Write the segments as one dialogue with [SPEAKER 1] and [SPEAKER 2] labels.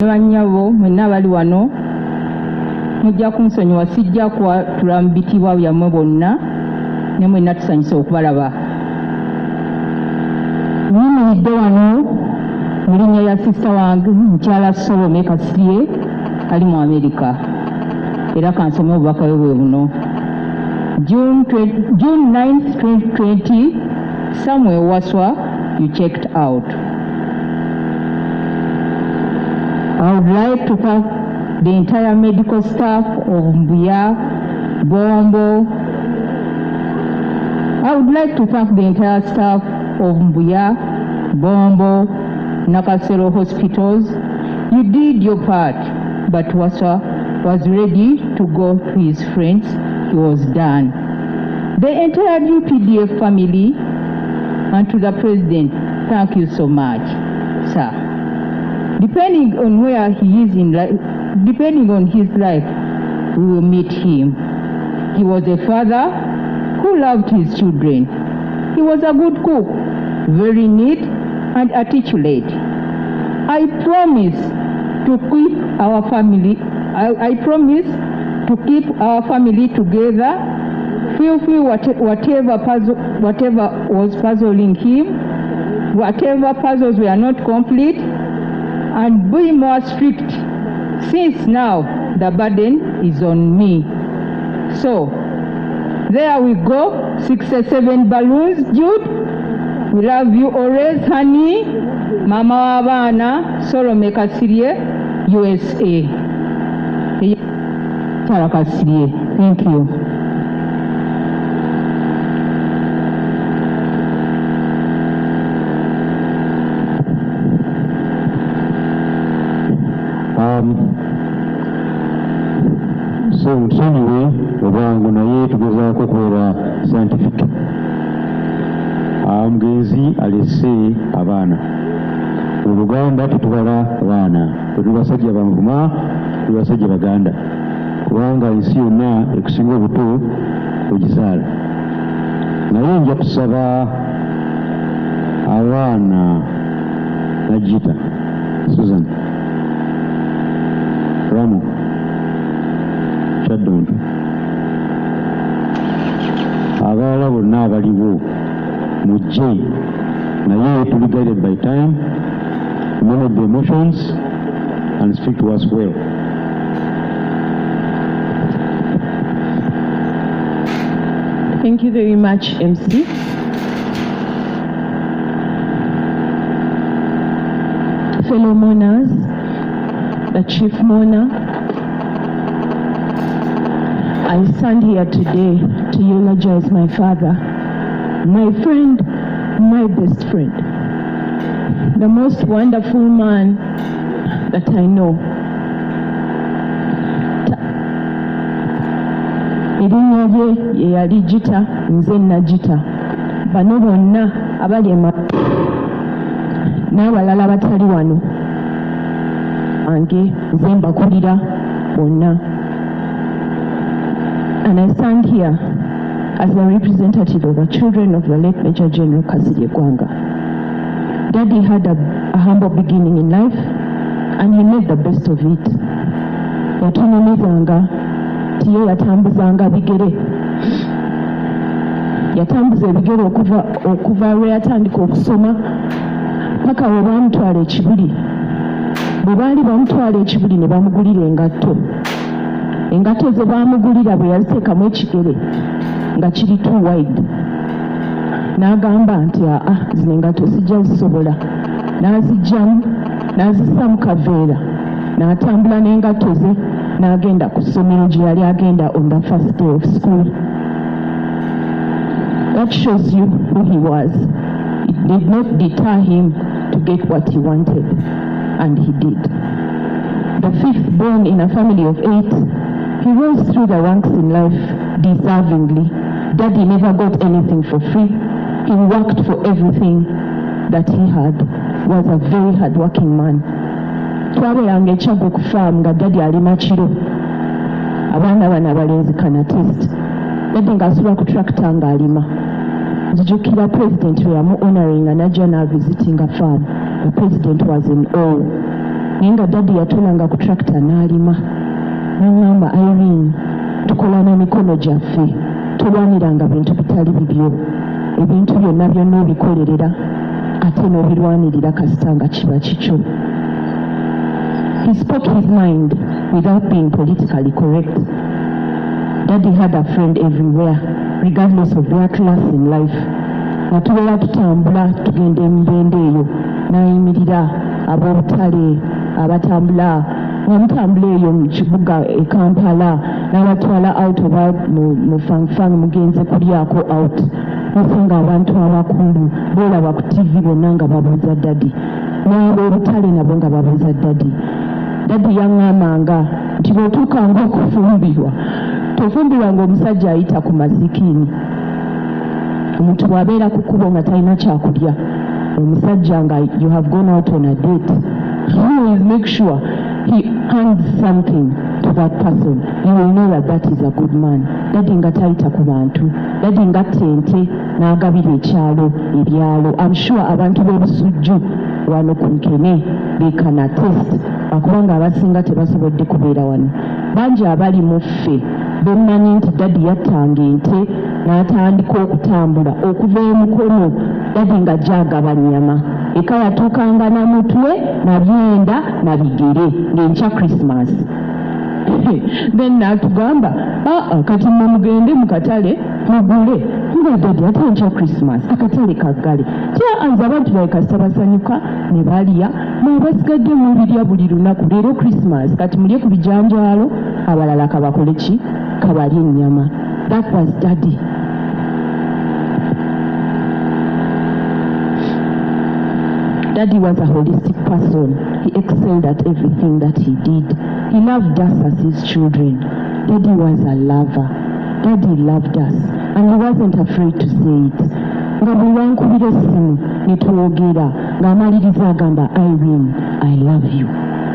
[SPEAKER 1] Banyabo mwenna bali wano mujja kunsonyiwa sijja kwatula mu bitibwa byammwe bonna ne mwenna tusanyuse okubalaba. Nyimiridde wano mu linnya ya sista wange mukyala Solome Kasirye ali mu Amerika era kansome obubaka bwe bwe buno. June 9th 2020 somewhere Waswa you checked out. I would like to thank the entire medical staff of Mbuya, Bombo. I would like to thank the entire staff of Mbuya, Bombo, Nakasero hospitals. You did your part, but Waswa was ready to go to his friends. He was done. The entire UPDF family and to the president, thank you so much, sir. Depending on where he is in life, depending on his life, we will meet him. He was a father who loved his children. He was a good cook, very neat and articulate. I promise to keep our family. I promise to keep our family together. Feel whatever was puzzling him, whatever puzzles were not complete, and be more strict, since now the burden is on me. So there we go, 67 balloons. Jude, we love you always, honey. Mama Wabana, Solome Kasirye, USA. Kasirye, thank you.
[SPEAKER 2] So anyway, obangu naye tugezaako kubeera scientific. Omugenzi alese abaana mu Buganda tetubala baana, tuli basajja banvuma, tuli basajja baganda, kubanga ensi yonna ekusinga obuto ogizaala. Naye nja kusaba abaana Najita, Susan, Ramu, Chadonto, abalala bonna abaliwo mujje, naye to be guided by time, manage the emotions and speak to us well.
[SPEAKER 3] Thank you very much, MC. Fellow mourners, the chief mourner, I stand here today to eulogize my father, my friend, my best friend, the most wonderful man that I know. Erinnya lye ye yali Jita, nze Najita. Bano bonna abali n'abalala batali wano ange nze mbakulira bonna. And I stand here as a representative of the children of the late Major General Kasirye Gwanga. Daddy had a humble beginning in life and he made the best of it. Yatunulizanga tiye yatambuzanga bigere. Yatambuza ebigere okuva lwe yatandika okusoma paka we bamutwala ekibuli. Bwe baali bamutwala ekibuli ne bamugulira engatto. Engatto ze baamugulira bwe yaziteekamu ekigere nga kiri too wide. N'agamba nti zino engatto sijja zisobola. N'aziggyamu n'azissa mu kaveera n'atambula n'engatto ze n'agenda ku ssomero gye yali agenda on the first day of school. That shows you who he was. It did not deter him to get what he wanted, and he did. The fifth born in a family of 8, he rose through the ranks in life deservingly. Daddy never got anything for free. He worked for everything that he had. Was a very hard-working man. Twabeeranga ekyago ku farm nga Daddy alima kiro. Abaana bano abalenzi kana test. Daddy ng'asula ku tractor ng'alima. Nzijukira president we yamu honoring and najja na visiting a farm. The president was in awe. Ninga daddy yatulanga ku tractor n'alima. N'angamba Irene, tukola n'emikono gyaffe. Tulwaniranga bintu bitali bibyo. Ebintu byonna byonna obikolerera ate n'obirwanirira kasita nga kiba kikyo. He spoke his mind without being politically correct. Daddy had a friend everywhere, regardless of their class in life. Nga tubeera tutambula tugenda emibende eyo n'ayimirira ab'obutale abatambula nga mutambula eyo mu kibuga e Kampala n'abatwala out oba mu fangfang mugenze kulyako out. Nosanga abantu abakulu boolaba ku TV bonna nga babuuza daddy n'ab'obutale nabo nga babuuza daddy. Daddy yaŋŋambanga nti bw'otuukanga okufumbirwa tofumbirwanga omusajja ayita ku mazikini. Omuntu bw'abeera ku kkubo nga talina kyakulya, omusajja nga you have gone out on a date, he always make sure he hands something to that person. You will know that that is a good man. Daddy nga tayita ku bantu, daddy nga ttente n'agabira ekyalo ebyalo. I'm sure abantu b'obusujju wano ku Nkene they can attest akubanga abasinga tebasobodde kubeera wano. Bangi abali mu ffe bemanyi nti daddy yattanga ente n'atandika okutambula okuva emukono daddy nga gyagaba nnyama. Eka yatuukanga na mutwe na byenda na bigere ng'enkya Christmas. Then n'atugamba kati mwe mugende mu katale mugule. Nga daddy ate enkya Christmas akatale kaggale. Kyanza abantu bawe kasita basanyuka ne balya mwebasigadde mubirya buli lunaku. Leero Christmas kati mulye ku bijanjaalo abalala kabakole ki kabalye ennyama. That was daddy. Daddy was a holistic person. He excelled at everything that he did. He loved us as his children. Daddy was a lover. Daddy loved us and he wasn't afraid to say it. Nga buli wankubira essimu ne twogera ng'amaliriza agamba Irene, I love you.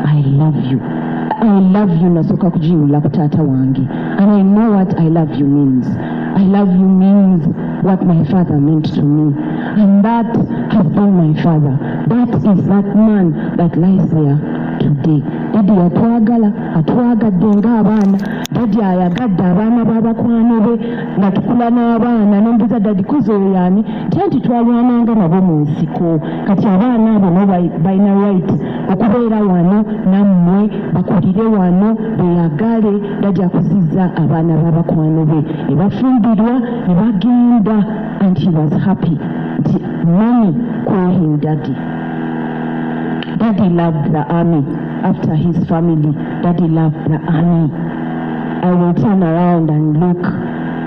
[SPEAKER 3] I love you. I love you nasooka kujiwulira ku taata wange. And I know what I love you means. I love you means what my father meant to me. And that has been my father. That is that man that lies there today. Daddy atwagadde ng'abaana. Daddy ayagadde abaana b'abakwano be nga tukula n'abaana n'ombuuza daddy koze oyo y'ani? Nti twalwananga nabo mu nsiko. Kati abaana abo balina right okubeera wano nammwe bakulire wano beeyagale. Daddy akuzizza abaana b'abakwano be ne bafumbirwa ne bagenda and he was happy. Mommy call him daddy. Daddy loved the army. After his family, daddy loved the army. I will turn around and look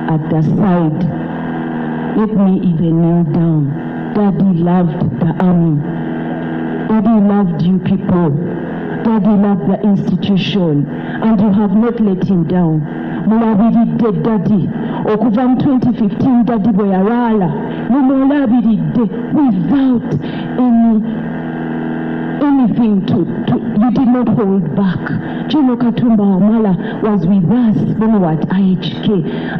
[SPEAKER 3] at the side. Let me even kneel down. Daddy loved the army. Daddy loved you people. Daddy loved the institution. And you have not let him down. Mulabiridde daddy. Okuva mu 2015 daddy bwe yalwala mumulabiridde without anything to you did not hold back. General Katumba Wamala was with us when we were at IHK.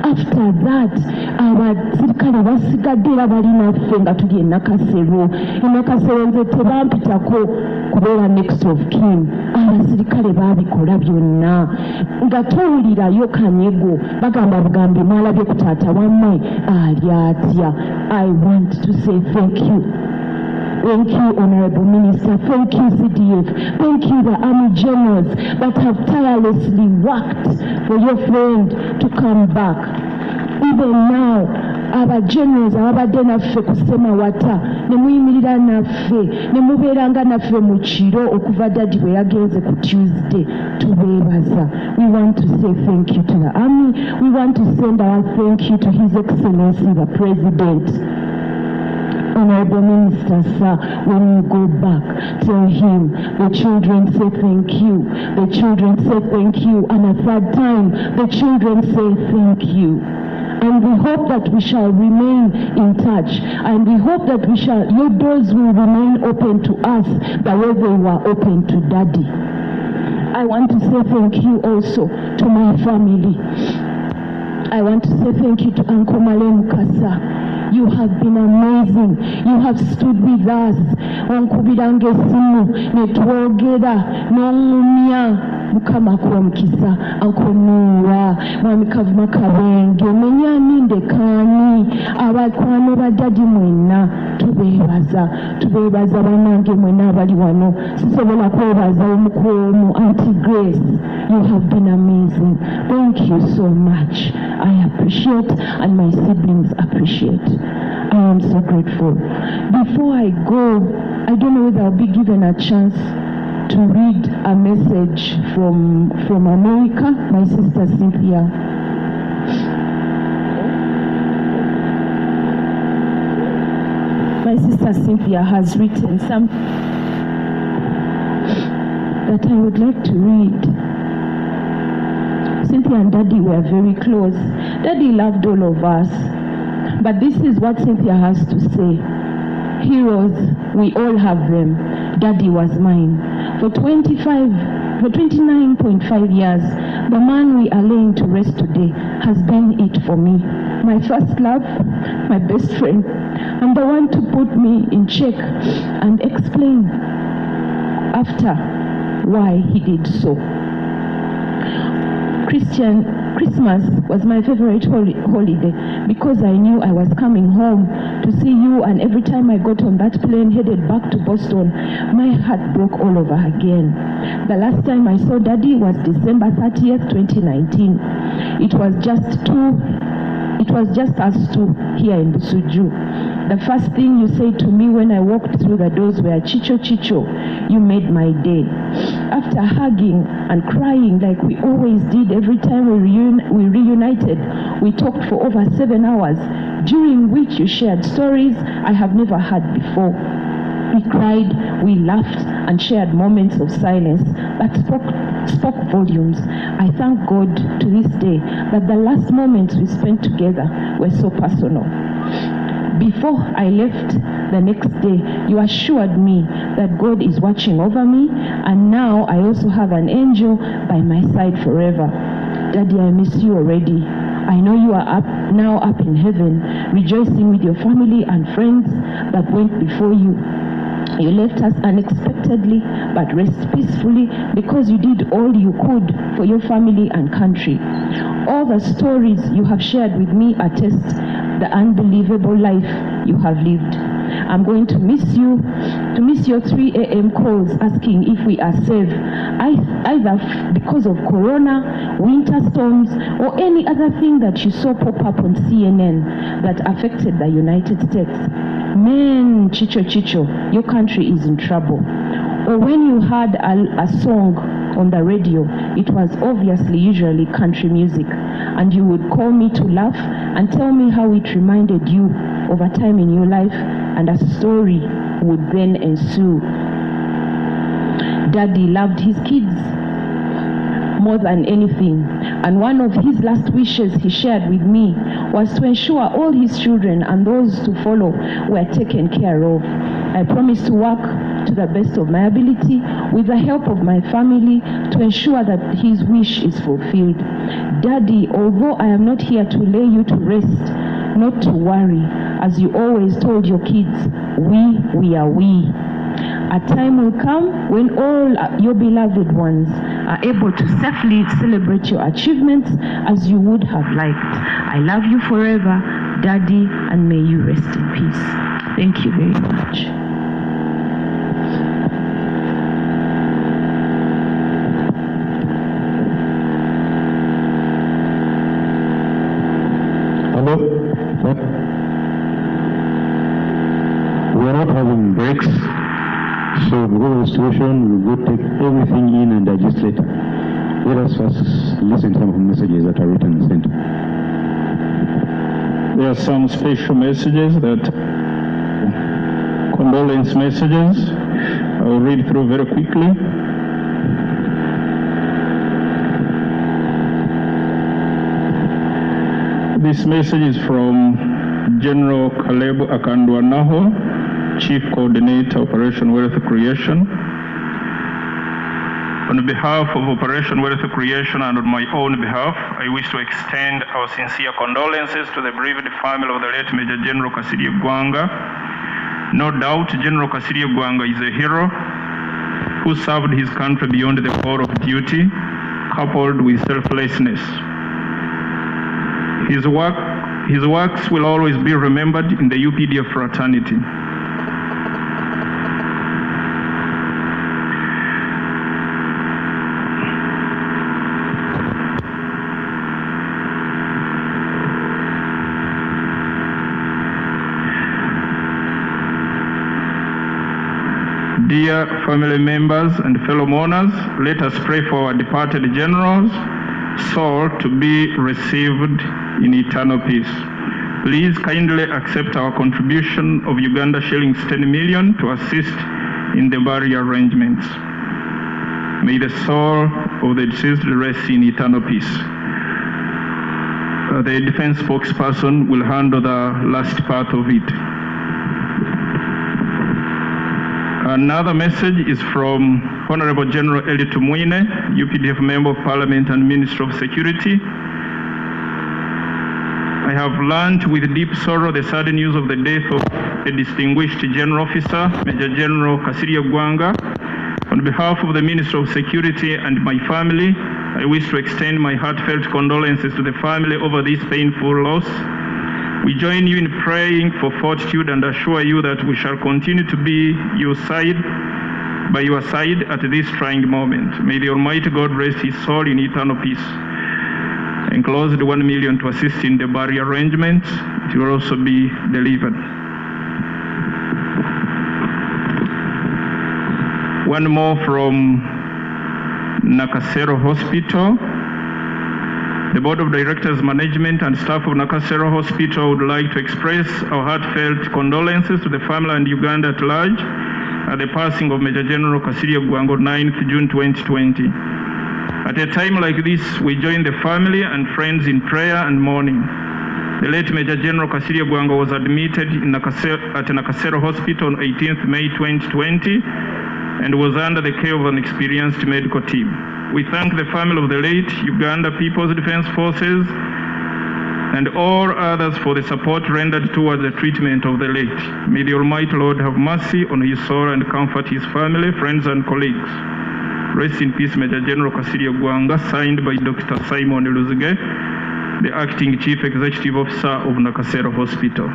[SPEAKER 3] After that, abaserikale basigadde bali naffe nga tuli e Nakasero. E Nakasero nze tebampitako kubeera next of kin. Abaserikale baabikola byonna. Nga towulirayo Kanyego bagamba bugambi mwalabye ku taata wammwe ali atya. I want to say thank you. Thank you, Honorable Minister. Thank you, CDF. Thank you, the Army Generals that have tirelessly worked for your friend to come back. Even now, our generals abadde naffe ku Semawata ne muyimirira naffe ne mubeeranga naffe mu kiro okuva daddy bwe yagenze ku Tuesday tubeebaza. We want to say thank you to the Army. We want to send our thank you to His Excellency the President. Honorable Minister, sir, when you go back, tell him the children say thank you. The children say thank you. And a third time, the children say thank you. And we hope that we shall remain in touch. And we hope that your doors will remain open to us the way they were open to Daddy. I want to say thank you also to my family. I want to say thank you to Uncle Male Mukasa. You have been amazing. You have stood with us. Onkubiranga esimu netwogera n'ongumya Mukama kuwa mukisa ankonuwa mwami Kavuma Kabenge menyaninde kani abakwano ba Dadi mwenna tubebaza banange mwenna abali wano sisobola kwebaza omukwomu Auntie Grace. You have been amazing. Thank you so much. I appreciate and my siblings appreciate. I am so grateful. Before I go, I don't know whether I'll be given a chance to read a message from America, my sister Cynthia. My sister Cynthia has written something that I would like to read. Cynthia and Daddy were very close. Daddy loved all of us. But this is what Cynthia has to say. Heroes, we all have them. Daddy was mine. For 29.5 years, the man we are laying to rest today has been it for me. My first love, my best friend, and the one to put me in check and explain after why he did so. Christmas was my favorite holiday because I knew I was coming home to see you, and every time I got on that plane headed back to Boston, my heart broke all over again. The last time I saw Daddy was December 30th, 2019. It was just us two here in Busuju. The first thing you said to me when I walked through the doors were, "Chicho, Chicho, you made my day." After hugging and crying like we always did every time we reunited, we talked for over 7 hours, during which you shared stories I have never heard before. We cried, we laughed, and shared moments of silence that spoke volumes. I thank God to this day that the last moments we spent together were so personal. Before I left the next day, you assured me that God is watching over me, and now I also have an angel by my side forever. Daddy, I miss you already. I know you are now up in heaven, rejoicing with your family and friends that went before you. You left us unexpectedly, but rest peacefully because you did all you could for your family and country. All the stories you have shared with me attest the unbelievable life you have lived. I'm going to miss your 3 a.m. calls asking if we are safe, either because of corona, winter storms, or any other thing that you saw pop up on CNN that affected the United States. Man, Chicho, Chicho, your country is in trouble. Or when you heard a song on the radio, it was obviously usually country music, and you would call me to laugh and tell me how it reminded you of a time in your life, and a story would then ensue. Daddy loved his kids more than anything, and one of his last wishes he shared with me was to ensure all his children and those to follow were taken care of. I promised to work to the best of my ability with the help of my family to ensure that his wish is fulfilled. Daddy, although I am not here to lay you to rest, not to worry, as you always told your kids, we are we. A time will come when all your beloved ones are able to safely celebrate your achievements as you would have liked. I love you forever, Daddy, and may you rest in peace. Thank you very much.
[SPEAKER 2] Hello? We are not having breaks. So because of the situation, we will take everything in and digest later. Let us first listen to some of the messages that are written and sent.
[SPEAKER 4] There are some special messages condolence messages. I will read through very quickly. This message is from General Caleb Akandwanaho, Chief Coordinator, Operation Wealth Creation. On behalf of Operation Wealth Creation and on my own behalf, I wish to extend our sincere condolences to the bereaved family of the late Major General Kasirye Gwanga. No doubt, General Kasirye Gwanga is a hero who served his country beyond the call of duty, coupled with selflessness. His works will always be remembered in the UPDF fraternity. Dear family members and fellow mourners, let us pray for our departed general's soul to be received in eternal peace. Please kindly accept our contribution of Uganda shillings 10 million to assist in the burial arrangements. May the soul of the deceased rest in eternal peace. The defense spokesperson will handle the last part of it. Another message is from Honorable General Eli Tumwine, UPDF Member of Parliament and Minister of Security. I have learned with deep sorrow the sad news of the death of a distinguished General Officer, Major General Kasirye Gwanga. On behalf of the Minister of Security and my family, I wish to extend my heartfelt condolences to the family over this painful loss. We join you in praying for fortitude and assure you that we shall continue to be by your side at this trying moment. May the Almighty God rest his soul in eternal peace. Enclosed 1 million to assist in the burial arrangements. It will also be delivered. One more from Nakasero Hospital. The Board of Directors, Management and staff of Nakasero Hospital would like to express our heartfelt condolences to the family and Uganda at large at the passing of Major General Kasirye Gwanga on 9th June 2020. At a time like this, we join the family and friends in prayer and mourning. The late Major General Kasirye Gwanga was admitted at Nakasero Hospital on 18th May 2020 and was under the care of an experienced medical team. We thank the family of the late Uganda People's Defense Forces and all others for the support rendered towards the treatment of the late. May the Almighty Lord have mercy on his soul and comfort his family, friends and colleagues. Rest in peace, Major General Kasirye Gwanga, signed by Dr. Simon Luzige, the Acting Chief Executive Officer of Nakasero Hospital.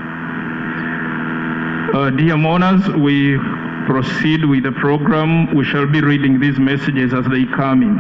[SPEAKER 4] Dear mourners, we proceed with the program. We shall be reading these messages as they come in.